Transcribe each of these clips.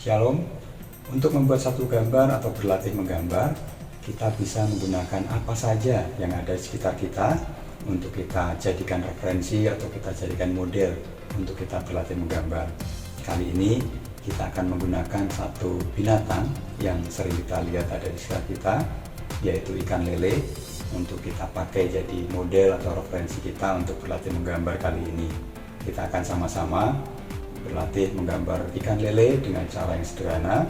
Shalom. Untuk membuat satu gambar atau berlatih menggambar, kita bisa menggunakan apa saja yang ada di sekitar kita untuk kita jadikan referensi atau kita jadikan model untuk kita berlatih menggambar. Kali ini kita akan menggunakan satu binatang yang sering kita lihat ada di sekitar kita, yaitu ikan lele, untuk kita pakai jadi model atau referensi kita untuk berlatih menggambar kali ini. Kita akan sama-sama berlatih menggambar ikan lele dengan cara yang sederhana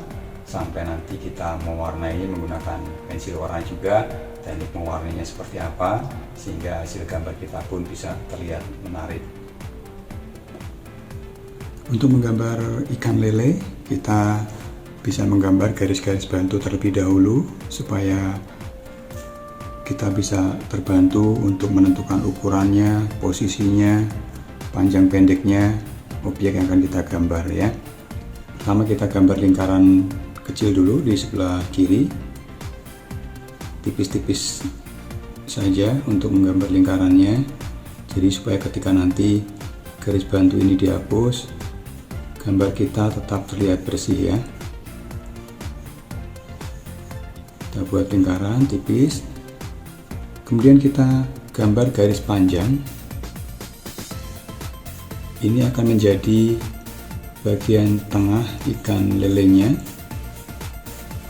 sampai nanti kita mewarnai menggunakan pensil warna juga, teknik mewarnainya seperti apa sehingga hasil gambar kita pun bisa terlihat menarik. Untuk menggambar ikan lele, kita bisa menggambar garis-garis bantu terlebih dahulu supaya kita bisa terbantu untuk menentukan ukurannya, posisinya, panjang pendeknya objek yang akan kita gambar ya. Pertama kita gambar lingkaran kecil dulu di sebelah kiri, tipis-tipis saja untuk menggambar lingkarannya, jadi supaya ketika nanti garis bantu ini dihapus, gambar kita tetap terlihat bersih ya. Kita buat lingkaran tipis, kemudian kita gambar garis panjang. Ini akan menjadi bagian tengah ikan lelenya,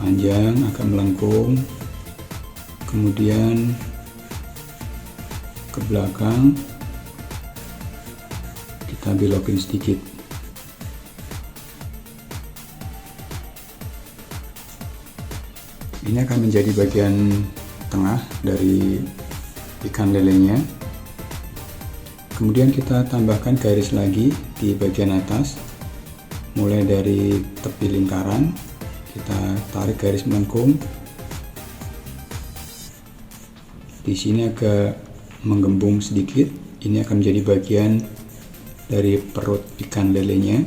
panjang agak melengkung, kemudian ke belakang kita belokin sedikit. Ini akan menjadi bagian tengah dari ikan lelenya. Kemudian kita tambahkan garis lagi di bagian atas, mulai dari tepi lingkaran kita tarik garis melengkung. Di sini agak menggembung sedikit, ini akan menjadi bagian dari perut ikan lelenya.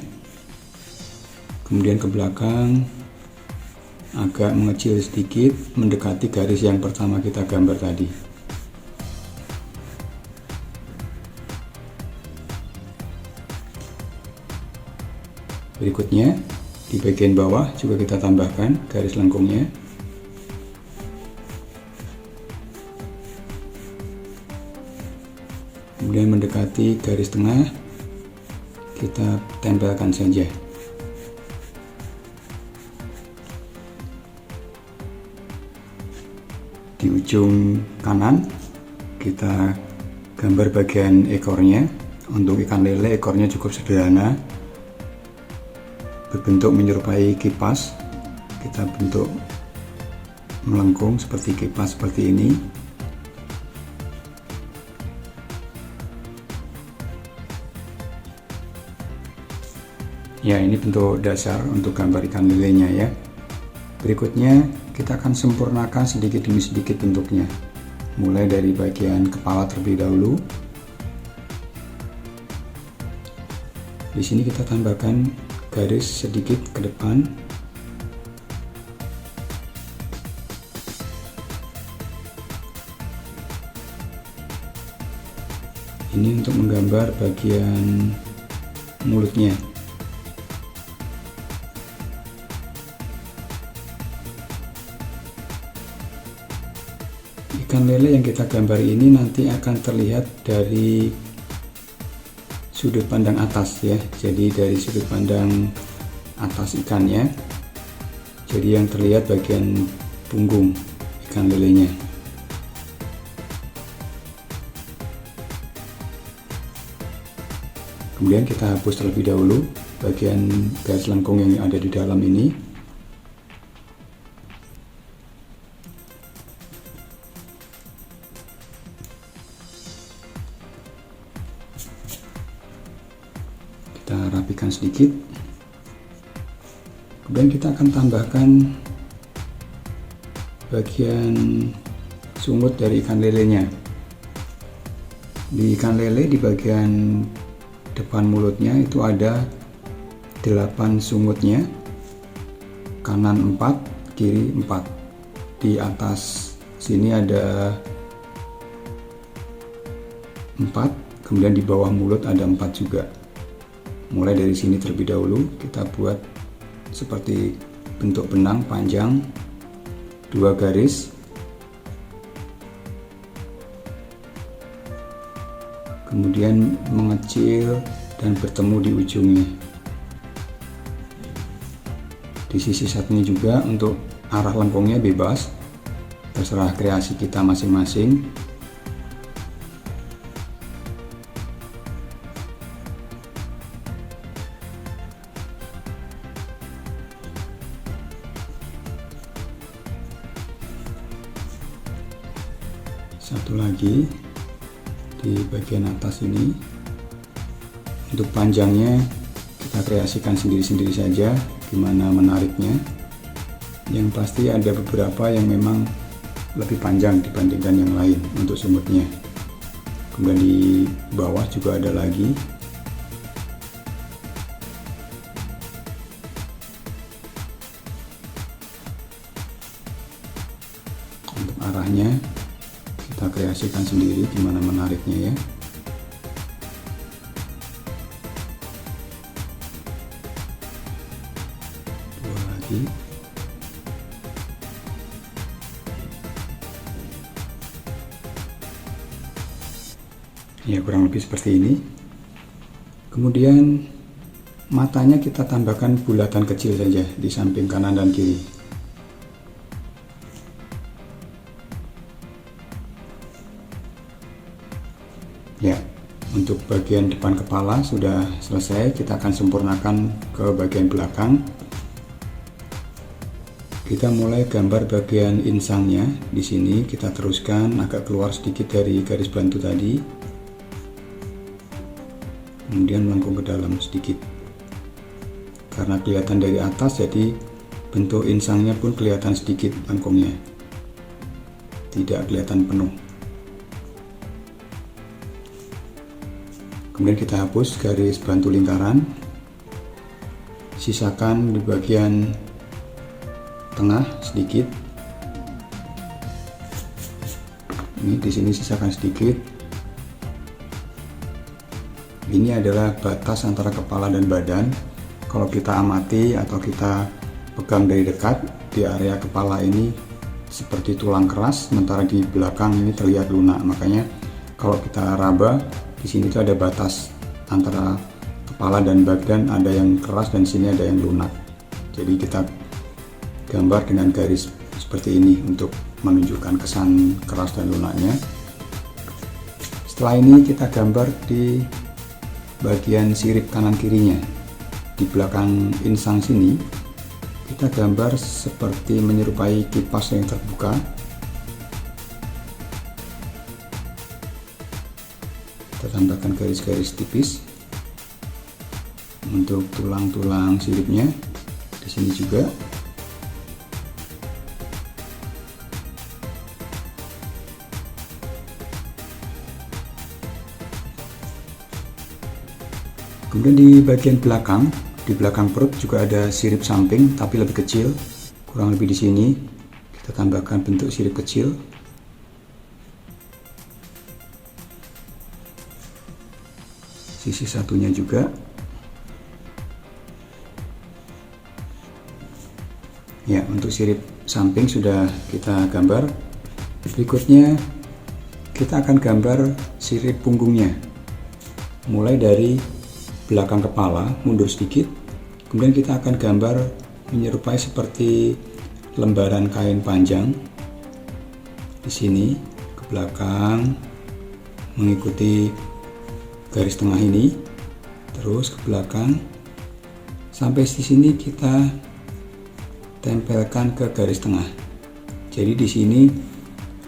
Kemudian ke belakang agak mengecil sedikit mendekati garis yang pertama kita gambar tadi. Berikutnya di bagian bawah juga kita tambahkan garis lengkungnya. Kemudian mendekati garis tengah kita tempelkan saja. Di ujung kanan kita gambar bagian ekornya. Untuk ikan lele ekornya cukup sederhana, berbentuk menyerupai kipas. Kita bentuk melengkung seperti kipas seperti ini. Ya, ini bentuk dasar untuk gambar ikan lelenya ya. Berikutnya kita akan sempurnakan sedikit demi sedikit bentuknya, mulai dari bagian kepala terlebih dahulu. Di sini kita tambahkan garis sedikit ke depan. Ini untuk menggambar bagian mulutnya. Ikan lele yang kita gambar ini nanti akan terlihat dari sudut pandang atas ya, jadi dari sudut pandang atas ikannya, jadi yang terlihat bagian punggung ikan lelenya. Kemudian kita hapus terlebih dahulu bagian garis lengkung yang ada di dalam ini. Kita rapikan sedikit. Kemudian kita akan tambahkan bagian sungut dari ikan lelenya. Di ikan lele di bagian depan mulutnya itu ada 8 sungutnya, kanan 4, kiri 4. Di atas sini ada 4, kemudian di bawah mulut ada 4 juga. Mulai dari sini terlebih dahulu kita buat seperti bentuk benang panjang 2 garis, kemudian mengecil dan bertemu di ujungnya. Di sisi satunya juga untuk arah lengkungnya bebas, terserah kreasi kita masing-masing. Satu lagi di bagian atas ini, untuk panjangnya kita kreasikan sendiri-sendiri saja gimana menariknya. Yang pasti ada beberapa yang memang lebih panjang dibandingkan yang lain untuk sumutnya. Kemudian di bawah juga ada lagi. Untuk arahnya kita kreasikan sendiri gimana menariknya ya. Dua lagi. Ya, kurang lebih seperti ini. Kemudian matanya kita tambahkan bulatan kecil saja di samping kanan dan kiri. Ya, untuk bagian depan kepala sudah selesai. Kita akan sempurnakan ke bagian belakang. Kita mulai gambar bagian insangnya. Di sini kita teruskan agak keluar sedikit dari garis bantu tadi, kemudian melengkung ke dalam sedikit. Karena kelihatan dari atas, jadi bentuk insangnya pun kelihatan sedikit lengkungnya, tidak kelihatan penuh. Kemudian kita hapus garis bantu lingkaran, sisakan di bagian tengah sedikit. Ini di sini sisakan sedikit. Ini adalah batas antara kepala dan badan. Kalau kita amati atau kita pegang dari dekat, di area kepala ini seperti tulang keras, sementara di belakang ini terlihat lunak. Makanya kalau kita raba, di sini tuh ada batas antara kepala dan badan, ada yang keras dan sini ada yang lunak. Jadi kita gambar dengan garis seperti ini untuk menunjukkan kesan keras dan lunaknya. Setelah ini kita gambar di bagian sirip kanan kirinya. Di belakang insang sini kita gambar seperti menyerupai kipas yang terbuka. Kita tambahkan garis-garis tipis untuk tulang-tulang siripnya. Di sini juga. Kemudian di bagian belakang, di belakang perut juga ada sirip samping tapi lebih kecil, kurang lebih di sini. Kita tambahkan bentuk sirip kecil. Sisi satunya juga. Ya, untuk sirip samping sudah kita gambar. Berikutnya kita akan gambar sirip punggungnya. Mulai dari belakang kepala, mundur sedikit. Kemudian kita akan gambar menyerupai seperti lembaran kain panjang. Di sini ke belakang mengikuti garis tengah ini, terus ke belakang sampai di sini kita tempelkan ke garis tengah. Jadi di sini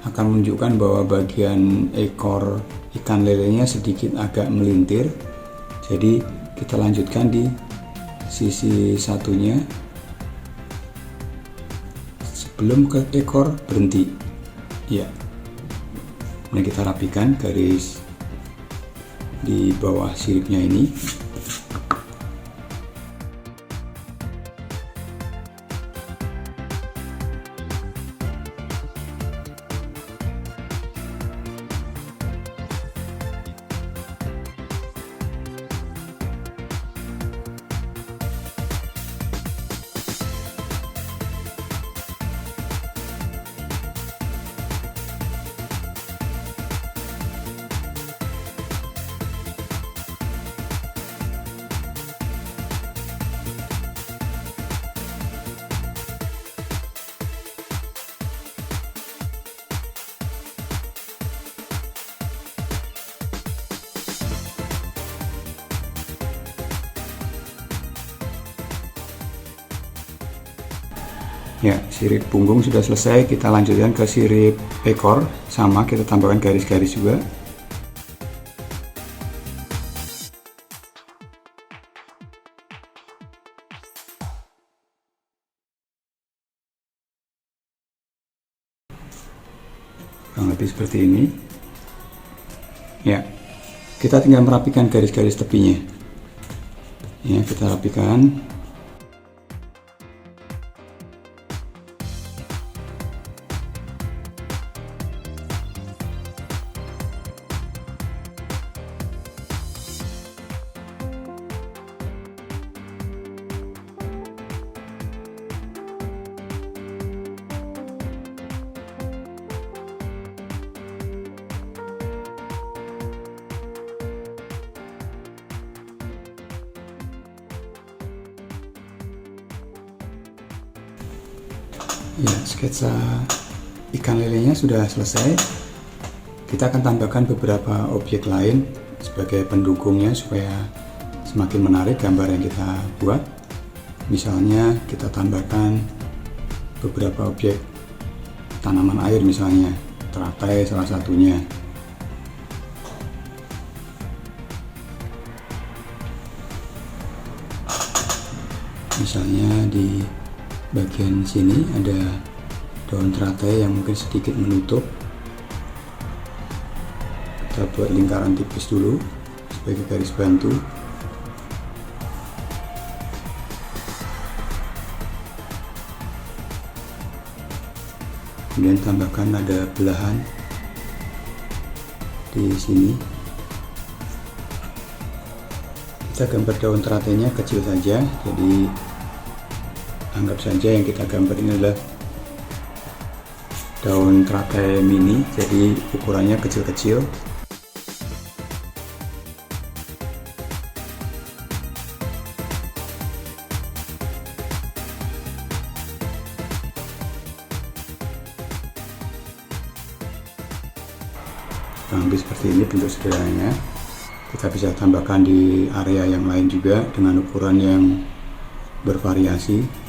akan menunjukkan bahwa bagian ekor ikan lelenya sedikit agak melintir. Jadi kita lanjutkan di sisi satunya. Sebelum ke ekor berhenti. Ya. Kemudian kita rapikan garis di bawah siripnya ini. Ya, sirip punggung sudah selesai, kita lanjutkan ke sirip ekor, sama kita tambahkan garis-garis juga. Kurang lebih seperti ini. Ya, kita tinggal merapikan garis-garis tepinya. Ya, kita rapikan. Ya, sketsa ikan lelenya sudah selesai. Kita akan tambahkan beberapa objek lain sebagai pendukungnya supaya semakin menarik gambar yang kita buat. Misalnya kita tambahkan beberapa objek tanaman air, misalnya teratai salah satunya. Misalnya di bagian sini ada daun teratai yang mungkin sedikit menutup. Kita buat lingkaran tipis dulu sebagai garis bantu. Kemudian tambahkan ada belahan di sini. Kita gambar daun teratainya kecil saja, jadi anggap saja yang kita gambar ini adalah daun teratai mini, jadi ukurannya kecil-kecil. Kurang lebih seperti ini bentuk sederhananya. Kita bisa tambahkan di area yang lain juga dengan ukuran yang bervariasi.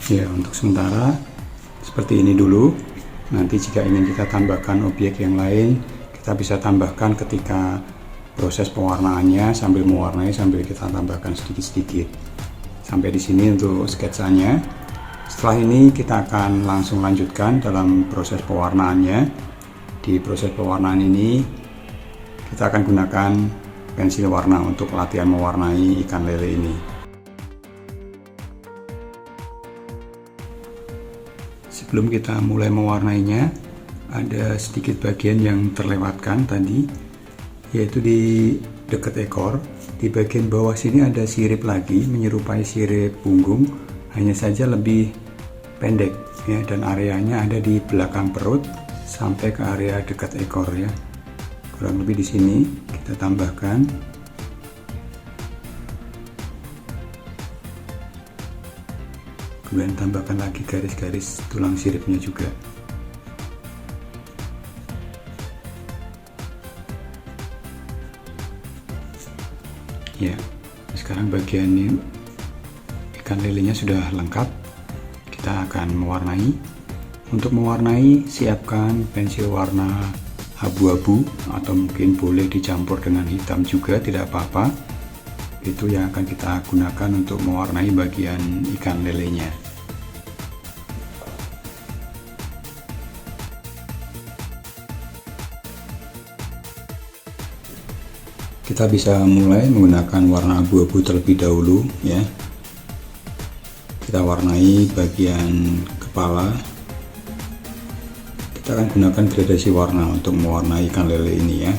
Ya, untuk sementara seperti ini dulu. Nanti jika ingin kita tambahkan objek yang lain, kita bisa tambahkan ketika proses pewarnaannya, sambil mewarnai sambil kita tambahkan sedikit-sedikit. Sampai di sini untuk sketsanya. Setelah ini kita akan langsung lanjutkan dalam proses pewarnaannya, di Di proses pewarnaan ini kita akan gunakan pensil warna untuk latihan mewarnai ikan lele ini. Sebelum kita mulai mewarnainya, ada sedikit bagian yang terlewatkan tadi, yaitu di dekat ekor. Di bagian bawah sini ada sirip lagi menyerupai sirip punggung, hanya saja lebih pendek ya, dan areanya ada di belakang perut sampai ke area dekat ekor ya. Kurang lebih di sini kita tambahkan. Kemudian tambahkan lagi garis-garis tulang siripnya juga. Ya, sekarang bagian ini ikan lelenya sudah lengkap. Kita akan mewarnai. Untuk mewarnai, siapkan pensil warna abu-abu atau mungkin boleh dicampur dengan hitam juga, tidak apa-apa. Itu yang akan kita gunakan untuk mewarnai bagian ikan lelenya. Kita bisa mulai menggunakan warna abu-abu terlebih dahulu ya. Kita warnai bagian kepala. Kita akan gunakan gradasi warna untuk mewarnai ikan lele ini ya.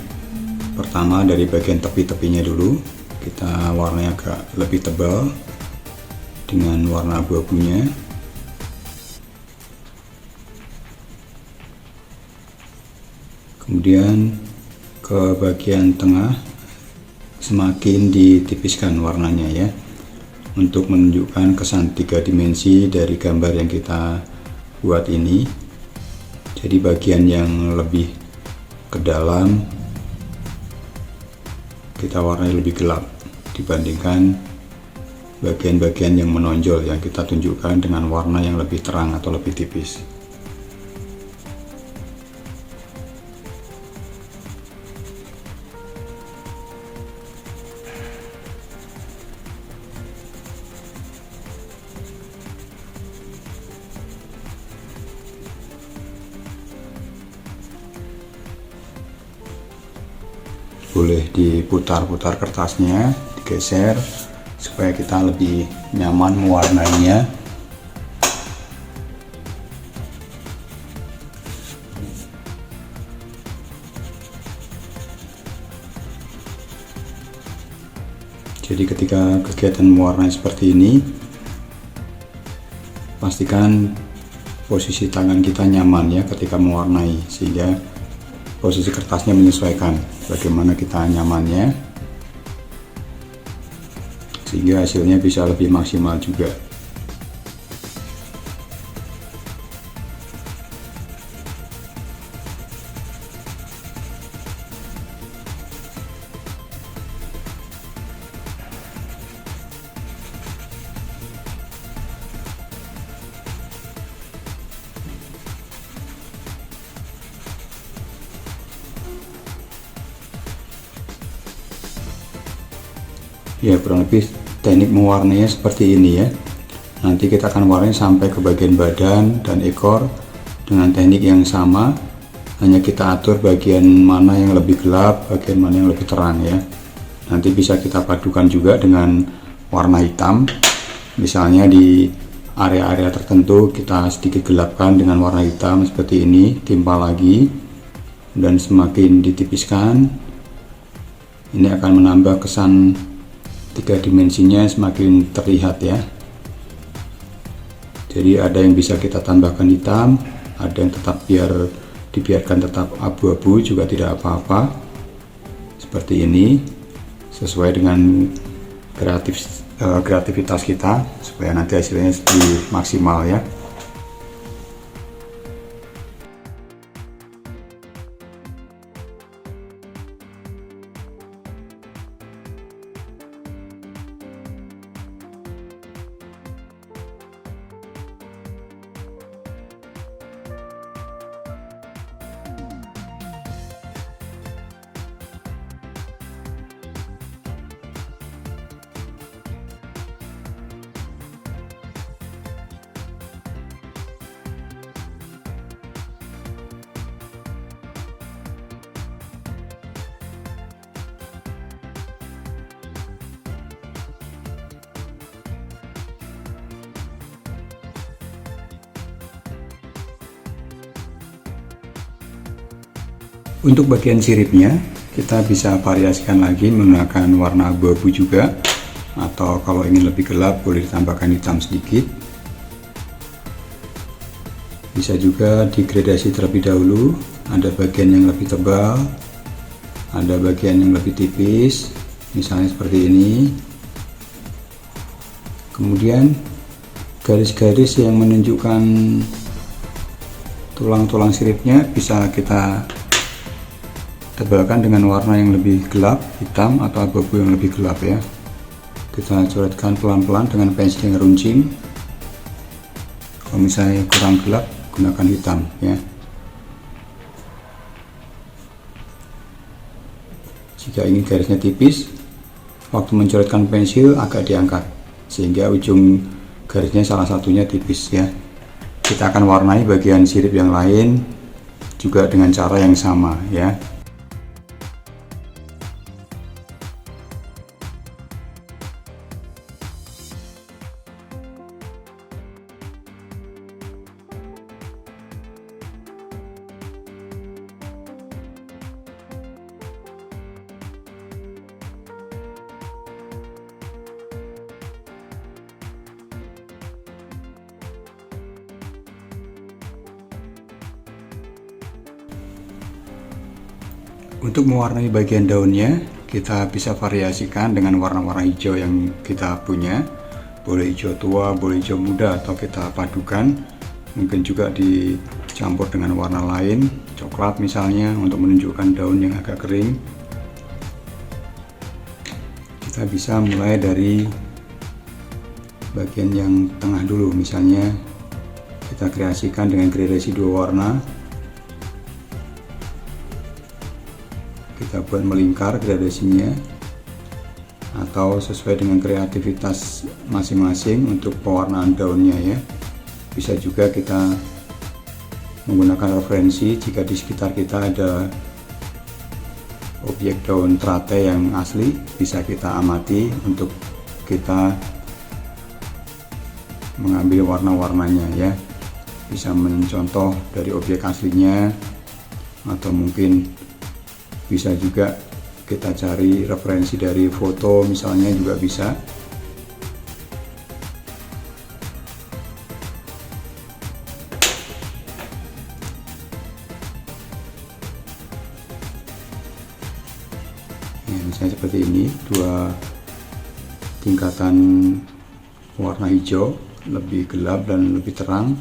Pertama dari bagian tepi-tepinya dulu, kita warnai agak lebih tebal dengan warna abu-abunya. Kemudian ke bagian tengah semakin ditipiskan warnanya ya, untuk menunjukkan kesan 3 dimensi dari gambar yang kita buat ini. Jadi bagian yang lebih ke dalam kita warnai lebih gelap dibandingkan bagian-bagian yang menonjol yang kita tunjukkan dengan warna yang lebih terang atau lebih tipis. Boleh diputar-putar kertasnya, digeser supaya kita lebih nyaman mewarnainya. Jadi ketika kegiatan mewarnai seperti ini, pastikan posisi tangan kita nyaman ya ketika mewarnai, sehingga posisi kertasnya menyesuaikan bagaimana kita nyamannya, sehingga hasilnya bisa lebih maksimal juga. Ya, kurang lebih teknik mewarnainya seperti ini ya. Nanti kita akan warnai sampai ke bagian badan dan ekor dengan teknik yang sama, hanya kita atur bagian mana yang lebih gelap, bagian mana yang lebih terang ya. Nanti bisa kita padukan juga dengan warna hitam, misalnya di area-area tertentu kita sedikit gelapkan dengan warna hitam seperti ini, timpa lagi dan semakin ditipiskan. Ini akan menambah kesan 3 dimensinya semakin terlihat ya. Jadi ada yang bisa kita tambahkan hitam, ada yang tetap dibiarkan tetap abu-abu juga tidak apa-apa. Seperti ini, sesuai dengan kreativitas kita supaya nanti hasilnya lebih maksimal ya. Untuk bagian siripnya kita bisa variasikan lagi menggunakan warna abu-abu juga, atau kalau ingin lebih gelap boleh ditambahkan hitam sedikit. Bisa juga digradasi terlebih dahulu, ada bagian yang lebih tebal, ada bagian yang lebih tipis, misalnya seperti ini. Kemudian garis-garis yang menunjukkan tulang-tulang siripnya bisa kita tebalkan dengan warna yang lebih gelap, hitam atau abu-abu yang lebih gelap ya. Kita coretkan pelan-pelan dengan pensil yang runcing. Kalau misalnya kurang gelap, gunakan hitam ya. Jika ingin garisnya tipis, waktu mencoretkan pensil agak diangkat sehingga ujung garisnya salah satunya tipis ya. Kita akan warnai bagian sirip yang lain juga dengan cara yang sama ya. Untuk mewarnai bagian daunnya, kita bisa variasikan dengan warna-warna hijau yang kita punya. Boleh hijau tua, boleh hijau muda, atau kita padukan. Mungkin juga dicampur dengan warna lain, coklat misalnya, untuk menunjukkan daun yang agak kering. Kita bisa mulai dari bagian yang tengah dulu, misalnya kita kreasikan dengan gradasi dua warna. Kita buat melingkar gradasinya, atau sesuai dengan kreativitas masing-masing untuk pewarnaan daunnya ya. Bisa juga kita menggunakan referensi jika di sekitar kita ada objek daun teratai yang asli, bisa kita amati untuk kita mengambil warna-warnanya ya. Bisa mencontoh dari objek aslinya, atau mungkin bisa juga kita cari referensi dari foto misalnya juga bisa. Ya, misalnya seperti ini, dua tingkatan warna hijau, lebih gelap dan lebih terang.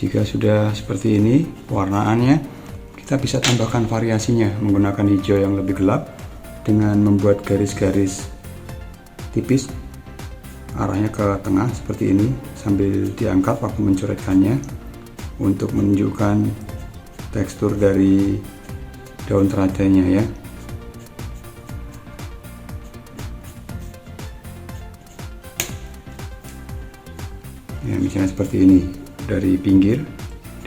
Jika sudah seperti ini pewarnaannya, kita bisa tambahkan variasinya menggunakan hijau yang lebih gelap dengan membuat garis-garis tipis arahnya ke tengah seperti ini sambil diangkat waktu mencoretkannya untuk menunjukkan tekstur dari daun teratainya ya. Ya, misalnya seperti ini. Dari pinggir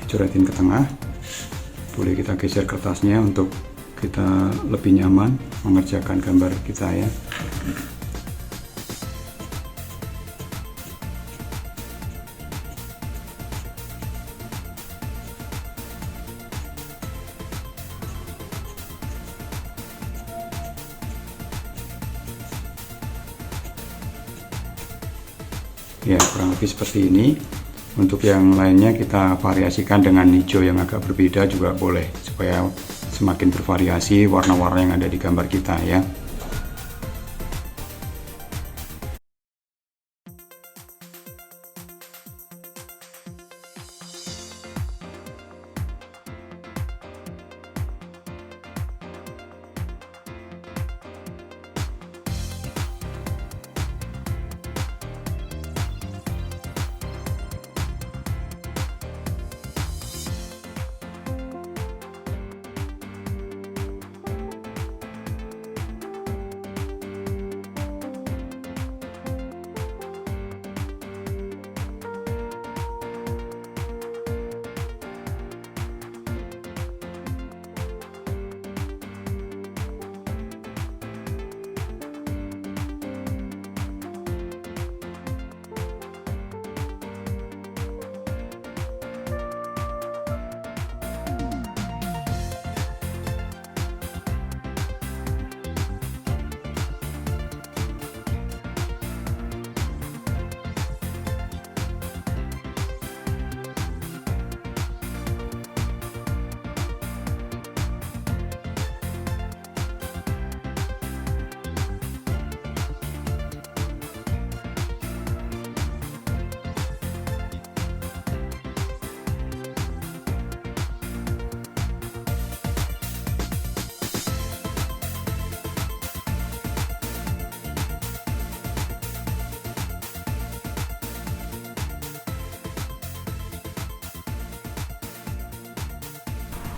dicoretin ke tengah. Boleh kita geser kertasnya untuk kita lebih nyaman mengerjakan gambar kita ya. Ya, kurang lebih seperti ini. Untuk yang lainnya kita variasikan dengan hijau yang agak berbeda juga boleh, supaya semakin bervariasi warna-warna yang ada di gambar kita ya.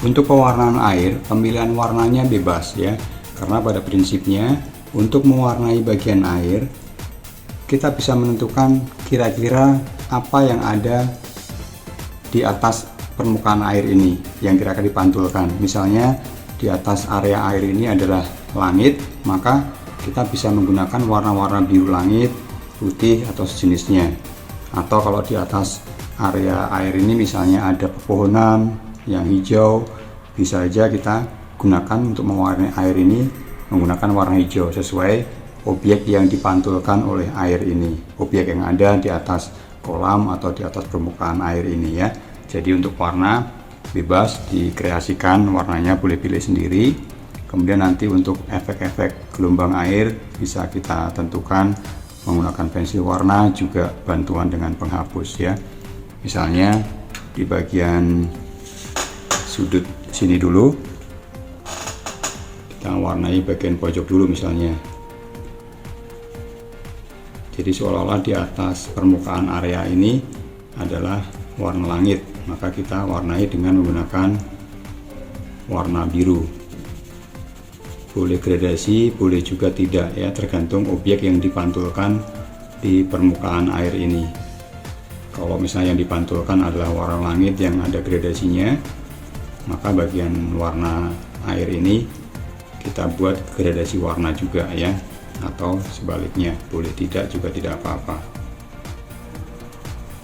Untuk pewarnaan air, pemilihan warnanya bebas ya, karena pada prinsipnya untuk mewarnai bagian air kita bisa menentukan kira-kira apa yang ada di atas permukaan air ini yang kira-kira dipantulkan. Misalnya di atas area air ini adalah langit, maka kita bisa menggunakan warna-warna biru langit, putih atau sejenisnya. Atau kalau di atas area air ini misalnya ada pepohonan yang hijau, bisa saja kita gunakan untuk mewarnai air ini menggunakan warna hijau sesuai objek yang dipantulkan oleh air ini, objek yang ada di atas kolam atau di atas permukaan air ini ya. Jadi untuk warna bebas dikreasikan, warnanya boleh pilih sendiri. Kemudian nanti untuk efek-efek gelombang air bisa kita tentukan menggunakan pensil warna, juga bantuan dengan penghapus ya. Misalnya di bagian sudut sini dulu kita warnai bagian pojok dulu misalnya. Jadi seolah-olah di atas permukaan area ini adalah warna langit, maka kita warnai dengan menggunakan warna biru. Boleh gradasi, boleh juga tidak ya, tergantung objek yang dipantulkan di permukaan air ini. Kalau misalnya yang dipantulkan adalah warna langit yang ada gradasinya, maka bagian warna air ini kita buat gradasi warna juga ya, atau sebaliknya boleh tidak juga tidak apa-apa.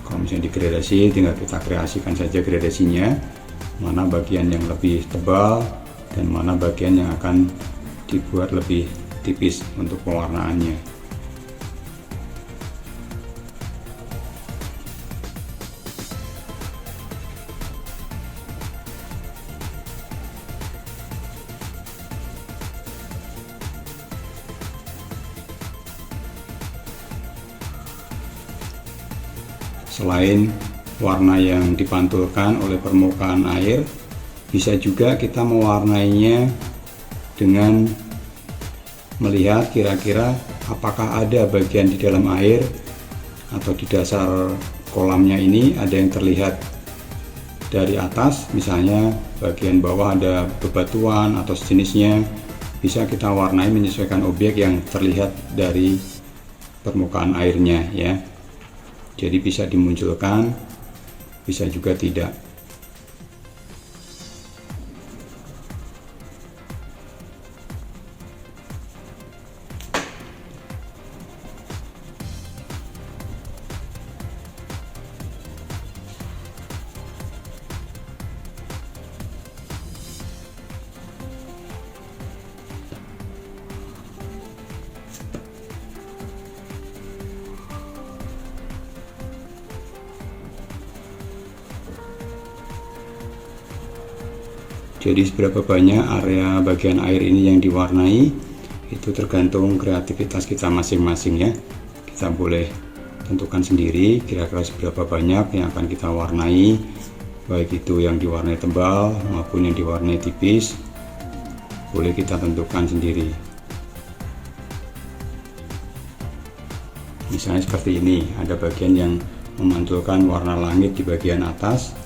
Kalau misalnya digradasi, tinggal kita kreasikan saja gradasinya, mana bagian yang lebih tebal dan mana bagian yang akan dibuat lebih tipis untuk pewarnaannya. Selain warna yang dipantulkan oleh permukaan air, bisa juga kita mewarnainya dengan melihat kira-kira apakah ada bagian di dalam air atau di dasar kolamnya ini ada yang terlihat dari atas, misalnya bagian bawah ada bebatuan atau sejenisnya, bisa kita warnai menyesuaikan objek yang terlihat dari permukaan airnya ya. Jadi bisa dimunculkan, bisa juga tidak. Jadi seberapa banyak area bagian air ini yang diwarnai itu tergantung kreativitas kita masing-masing ya. Kita boleh tentukan sendiri kira-kira seberapa banyak yang akan kita warnai, baik itu yang diwarnai tebal maupun yang diwarnai tipis, boleh kita tentukan sendiri. Misalnya seperti ini, ada bagian yang memantulkan warna langit di bagian atas.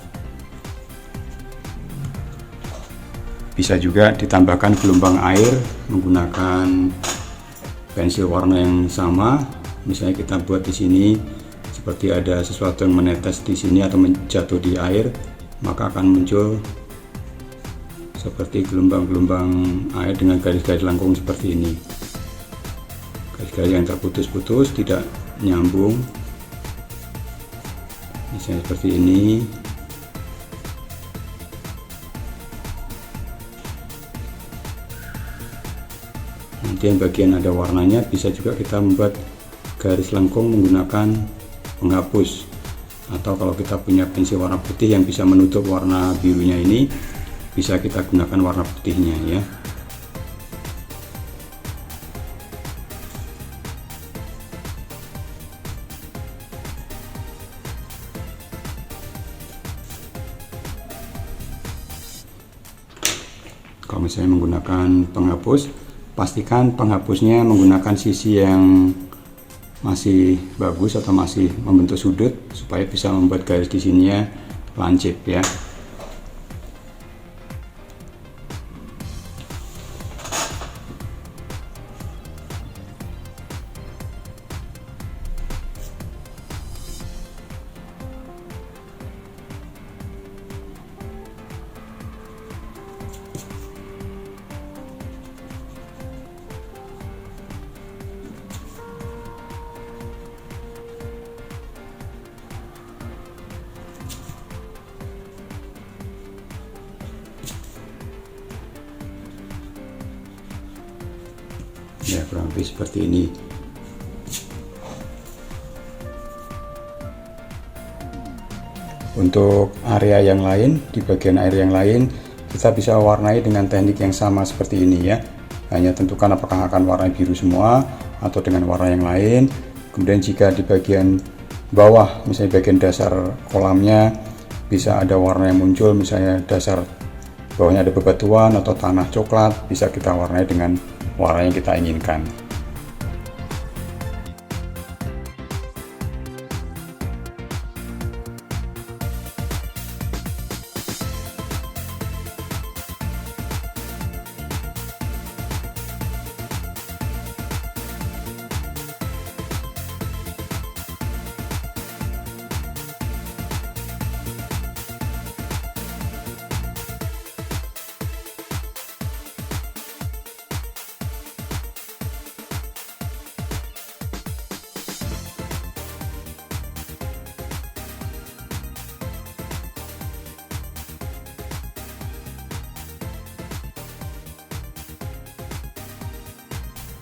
Bisa juga ditambahkan gelombang air menggunakan pensil warna yang sama. Misalnya kita buat di sini seperti ada sesuatu yang menetes di sini atau menjatuh di air, maka akan muncul seperti gelombang-gelombang air dengan garis-garis lengkung seperti ini. Garis-garis yang terputus-putus, tidak nyambung. Misalnya seperti ini. Nanti yang bagian ada warnanya bisa juga kita membuat garis lengkung menggunakan penghapus, atau kalau kita punya pensil warna putih yang bisa menutup warna birunya ini, bisa kita gunakan warna putihnya ya. Kalau misalnya menggunakan penghapus, pastikan penghapusnya menggunakan sisi yang masih bagus atau masih membentuk sudut supaya bisa membuat garis di sininya lancip ya. Ya, kurang lebih seperti ini. Untuk area yang lain, di bagian air yang lain, kita bisa warnai dengan teknik yang sama seperti ini ya. Hanya tentukan apakah akan warna biru semua atau dengan warna yang lain. Kemudian jika di bagian bawah, misalnya bagian dasar kolamnya, bisa ada warna yang muncul, misalnya dasar bawahnya ada bebatuan atau tanah coklat, bisa kita warnai dengan warna yang kita inginkan.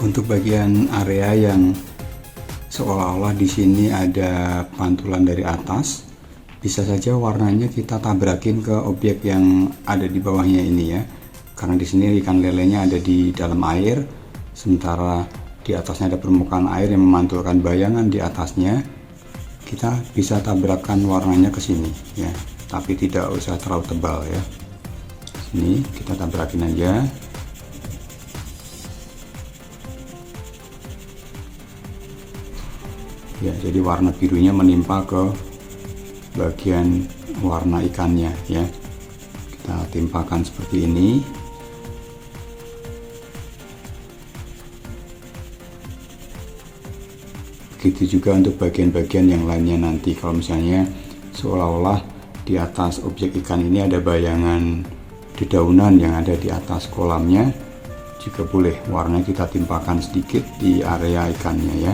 Untuk bagian area yang seolah-olah di sini ada pantulan dari atas, bisa saja warnanya kita tabrakin ke objek yang ada di bawahnya ini ya. Karena di sini ikan lelenya ada di dalam air, sementara di atasnya ada permukaan air yang memantulkan bayangan di atasnya. Kita bisa tabrakan warnanya ke sini ya, tapi tidak usah terlalu tebal ya. Sini kita tabrakin aja. Ya, jadi warna birunya menimpa ke bagian warna ikannya ya. Kita timpakan seperti ini. Begitu juga untuk bagian-bagian yang lainnya nanti. Kalau misalnya seolah-olah di atas objek ikan ini ada bayangan dedaunan yang ada di atas kolamnya, juga boleh warna kita timpakan sedikit di area ikannya ya.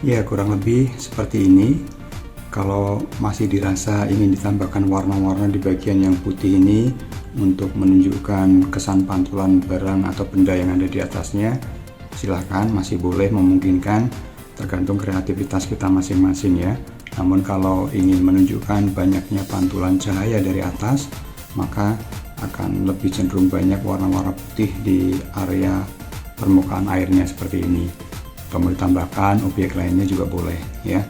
Ya, kurang lebih seperti ini. Kalau masih dirasa ingin ditambahkan warna-warna di bagian yang putih ini untuk menunjukkan kesan pantulan barang atau benda yang ada di atasnya, silahkan, masih boleh, memungkinkan, tergantung kreativitas kita masing-masing ya. Namun kalau ingin menunjukkan banyaknya pantulan cahaya dari atas, maka akan lebih cenderung banyak warna-warna putih di area permukaan airnya seperti ini. Kalau mau ditambahkan objek lainnya juga boleh ya.